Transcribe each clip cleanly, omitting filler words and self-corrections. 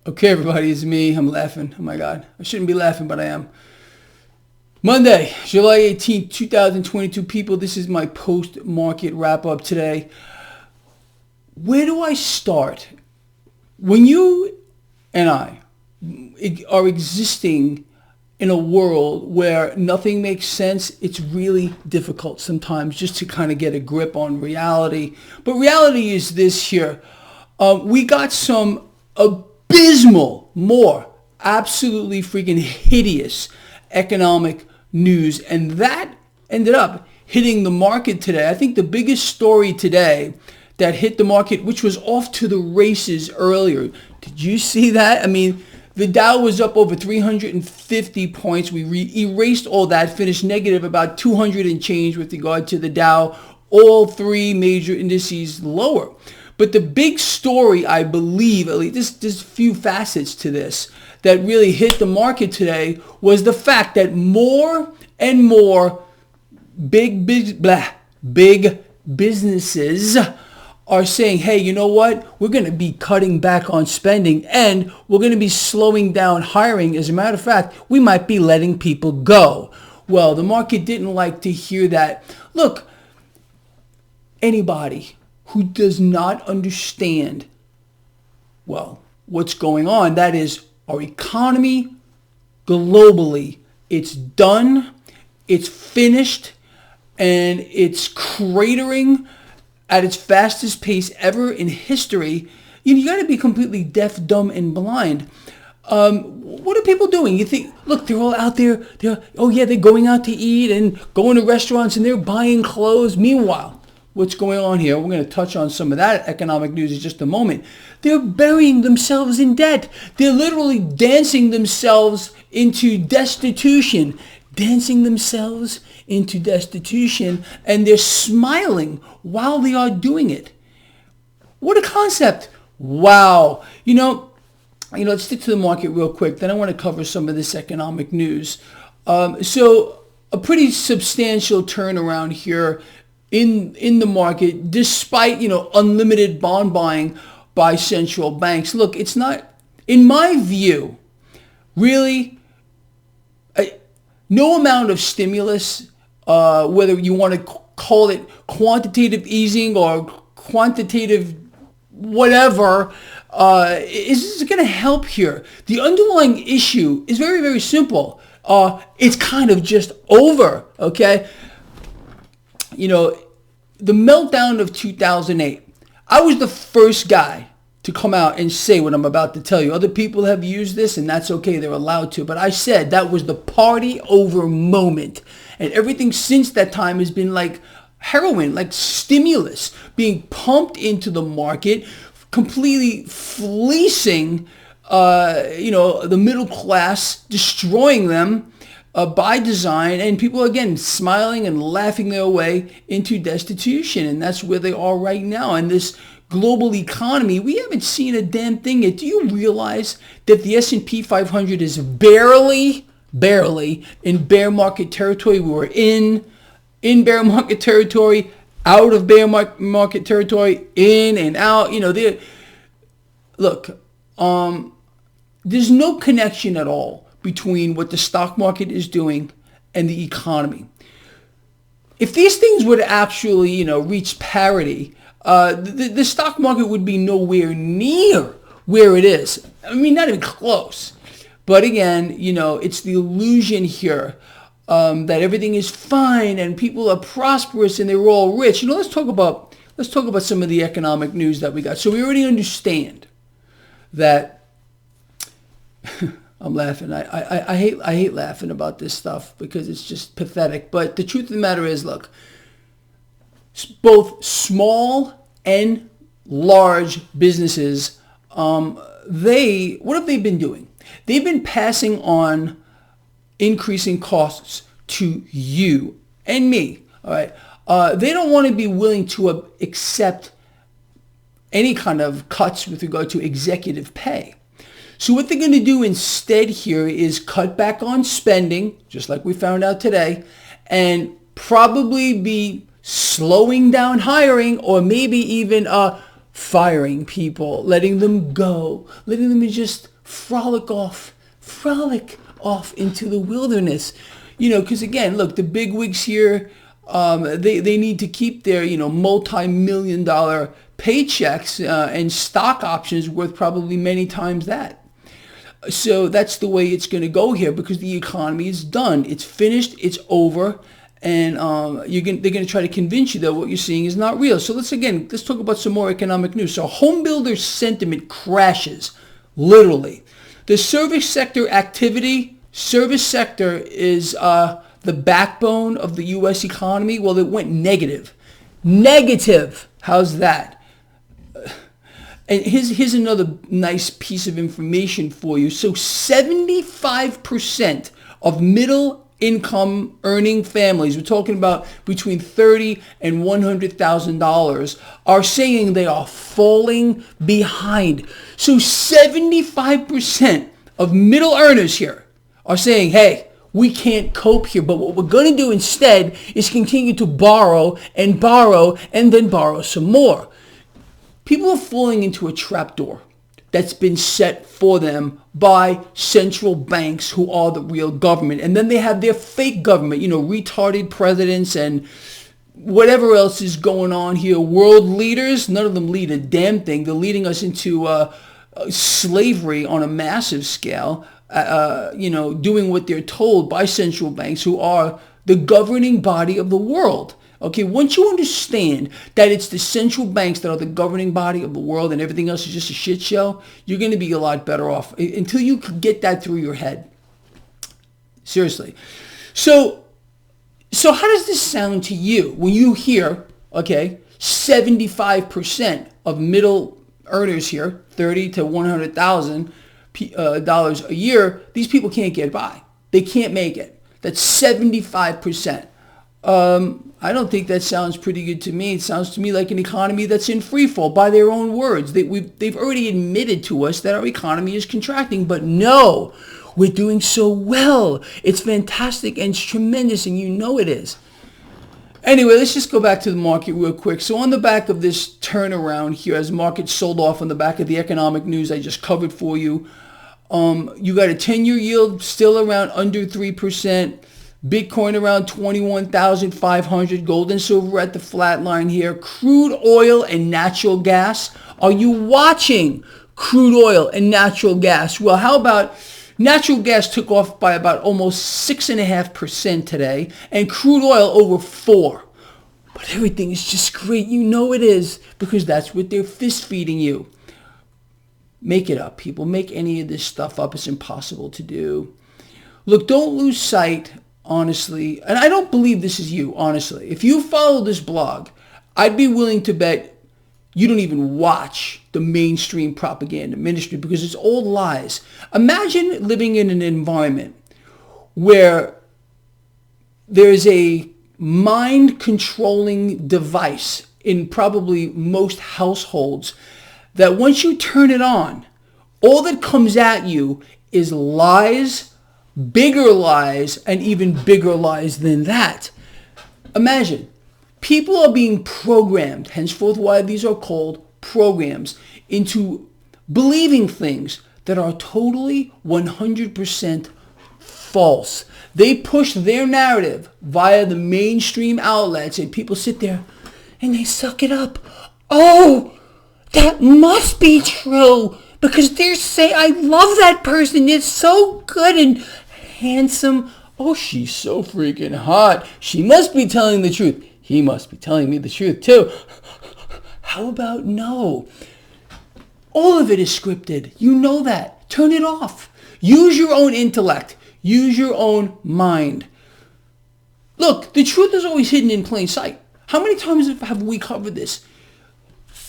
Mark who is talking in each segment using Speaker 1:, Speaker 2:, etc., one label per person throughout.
Speaker 1: Okay, everybody, it's me. I'm laughing. Oh my God. I shouldn't be laughing, but I am. Monday, July 18th, 2022. People, this is my post-market wrap-up today. Where do I start? When you and I are existing in a world where nothing makes sense, it's really difficult sometimes just to kind of get a grip on reality. But reality is this here. We got some abysmal, absolutely freaking hideous economic news, and that ended up hitting the market today. I think the biggest story today that hit the market, which was off to the races earlier. Did you see that? I mean, the Dow was up over 350 points. We erased all that, finished negative about 200 and change with regard to the Dow. All three major indices lower. But the big story, I believe, at least there's a few facets to this that really hit the market today, was the fact that more and more big businesses are saying, hey, you know what? We're going to be cutting back on spending and we're going to be slowing down hiring. As a matter of fact, we might be letting people go. Well, the market didn't like to hear that. Look, anybody who does not understand, well, what's going on, that is our economy globally, it's done, it's finished, and it's cratering at its fastest pace ever in history. You got to be completely deaf, dumb, and blind. What are people doing? You think, look, they're all out there. They're going out to eat and going to restaurants and they're buying clothes. Meanwhile, what's going on here? We're going to touch on some of that economic news in just a moment. They're burying themselves in debt. They're literally dancing themselves into destitution. And they're smiling while they are doing it. What a concept. Wow. Let's stick to the market real quick. Then I want to cover some of this economic news. So a pretty substantial turnaround here in the market, despite, unlimited bond buying by central banks. Look, it's not, in my view, really, no amount of stimulus, whether you want to call it quantitative easing or quantitative whatever, is going to help here. The underlying issue is very, very simple. It's kind of just over, okay? The meltdown of 2008, I was the first guy to come out and say what I'm about to tell you. Other people have used this, and that's okay. They're allowed to. But I said that was the party over moment. And everything since that time has been like heroin, like stimulus being pumped into the market, completely fleecing, the middle class, destroying them by design, and people, again, smiling and laughing their way into destitution. And that's where they are right now. And this global economy, we haven't seen a damn thing yet. Do you realize that the S&P 500 is barely in bear market territory? We were in bear market territory, out of bear market territory, in and out. There's no connection at all between what the stock market is doing and the economy. If these things would actually, reach parity, the stock market would be nowhere near where it is. I mean, not even close. But again, it's the illusion here that everything is fine and people are prosperous and they're all rich. Let's talk about some of the economic news that we got. So we already understand that. I'm laughing. I hate laughing about this stuff because it's just pathetic. But the truth of the matter is, look, both small and large businesses, what have they been doing? They've been passing on increasing costs to you and me. All right. They don't want to be willing to accept any kind of cuts with regard to executive pay. So what they're going to do instead here is cut back on spending, just like we found out today, and probably be slowing down hiring, or maybe even firing people, letting them go, letting them just frolic off into the wilderness. Because again, look, the bigwigs here, they need to keep their, multi-million-dollar paychecks and stock options worth probably many times that. So that's the way it's going to go here, because the economy is done. It's finished. It's over. And they're going to try to convince you that what you're seeing is not real. So let's talk about some more economic news. So home builder sentiment crashes, literally. The service sector activity, service sector is the backbone of the U.S. economy. Well, it went negative. Negative. How's that? And here's another nice piece of information for you. So 75% of middle income earning families, we're talking about between $30,000 and $100,000, are saying they are falling behind. So 75% of middle earners here are saying, hey, we can't cope here. But what we're going to do instead is continue to borrow and then borrow some more. People are falling into a trapdoor that's been set for them by central banks who are the real government. And then they have their fake government, retarded presidents and whatever else is going on here. World leaders, none of them lead a damn thing. They're leading us into slavery on a massive scale, doing what they're told by central banks who are the governing body of the world. Okay, once you understand that it's the central banks that are the governing body of the world and everything else is just a shit show, you're going to be a lot better off until you can get that through your head. Seriously. So how does this sound to you when you hear, 75% of middle earners here, $30,000 to $100,000 a year, these people can't get by. They can't make it. That's 75%. I don't think that sounds pretty good to me. It sounds to me like an economy that's in free fall by their own words. They've already admitted to us that our economy is contracting, but no, we're doing so well. It's fantastic and it's tremendous, and you know it is. Anyway, let's just go back to the market real quick. So on the back of this turnaround here, as markets sold off on the back of the economic news I just covered for you, you got a 10-year yield still around under 3%. Bitcoin around 21,500, gold and silver at the flat line here. Crude oil and natural gas. Are you watching crude oil and natural gas? Well, how about natural gas took off by about almost 6.5% today, and crude oil over 4%. But everything is just great. You know it is, because that's what they're fist feeding you. Make it up, people. Make any of this stuff up. It's impossible to do. Look, don't lose sight, honestly, and I don't believe this is you, honestly. If you follow this blog, I'd be willing to bet you don't even watch the mainstream propaganda ministry, because it's all lies. Imagine living in an environment where there's a mind-controlling device in probably most households that once you turn it on, all that comes at you is lies, bigger lies, and even bigger lies than that. Imagine, people are being programmed, henceforth why these are called programs, into believing things that are totally 100% false. They push their narrative via the mainstream outlets, and people sit there and they suck it up. Oh, that must be true, because they're saying, I love that person. It's so good and handsome. Oh, she's so freaking hot. She must be telling the truth. He must be telling me the truth too. How about no? All of it is scripted. You know that. Turn it off. Use your own intellect. Use your own mind. Look, the truth is always hidden in plain sight. How many times have we covered this?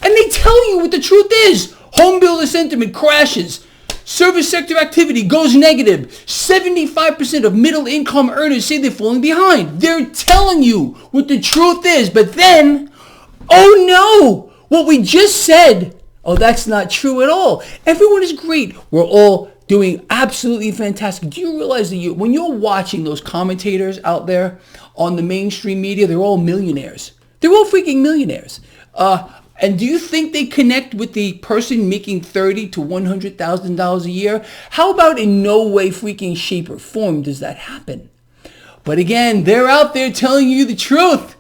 Speaker 1: And they tell you what the truth is. Home builder sentiment crashes. Service sector activity goes negative. 75% of middle income earners say they're falling behind. They're telling you what the truth is. But then, oh no, what we just said, oh, that's not true at all. Everyone is great. We're all doing absolutely fantastic. Do you realize that when you're watching those commentators out there on the mainstream media, they're all millionaires. They're all freaking millionaires. And do you think they connect with the person making $30,000 to $100,000 a year? How about in no way, freaking shape, or form does that happen? But again, they're out there telling you the truth.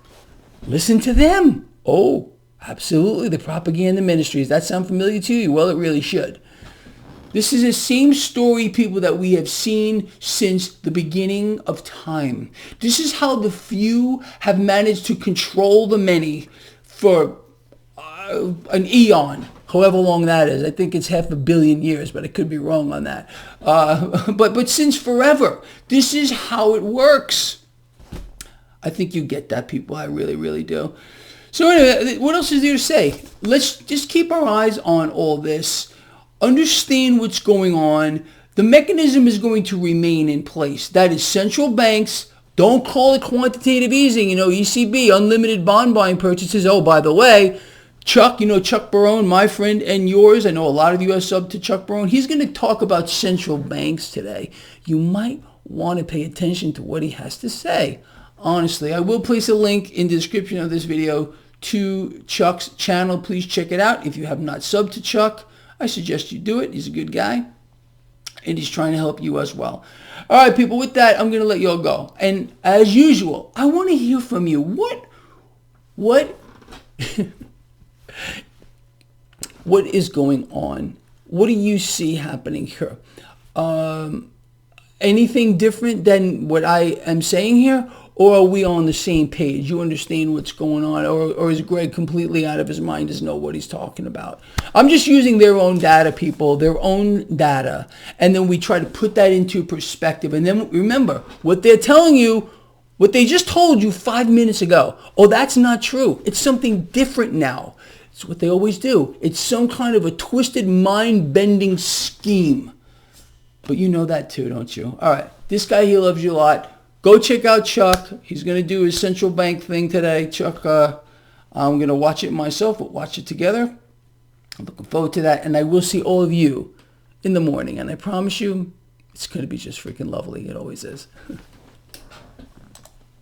Speaker 1: Listen to them. Oh, absolutely. The propaganda ministries. That sound familiar to you? Well, it really should. This is the same story, people, that we have seen since the beginning of time. This is how the few have managed to control the many for an eon, however long that is. I think it's 500 million years, but I could be wrong on that. But since forever, this is how it works. I think you get that, people. I really, really do. So anyway, what else is there to say? Let's just keep our eyes on all this. Understand what's going on. The mechanism is going to remain in place. That is central banks. Don't call it quantitative easing. ECB, unlimited bond buying purchases. Oh, by the way, Chuck, Chuck Barone, my friend and yours. I know a lot of you are sub to Chuck Barone. He's going to talk about central banks today. You might want to pay attention to what he has to say. Honestly, I will place a link in the description of this video to Chuck's channel. Please check it out. If you have not subbed to Chuck, I suggest you do it. He's a good guy, and he's trying to help you as well. All right, people, with that, I'm going to let you all go. And as usual, I want to hear from you. What is going on? What do you see happening here? Anything different than what I am saying here? Or are we on the same page? You understand what's going on? Or is Greg completely out of his mind, doesn't know what he's talking about? I'm just using their own data, people, their own data. And then we try to put that into perspective. And then remember, what they're telling you, what they just told you 5 minutes ago. Oh, that's not true. It's something different now. It's what they always do. It's some kind of a twisted, mind-bending scheme. But you know that too, don't you? All right. This guy, he loves you a lot. Go check out Chuck. He's going to do his central bank thing today. Chuck, I'm going to watch it myself. We'll watch it together. I'm looking forward to that. And I will see all of you in the morning. And I promise you, it's going to be just freaking lovely. It always is.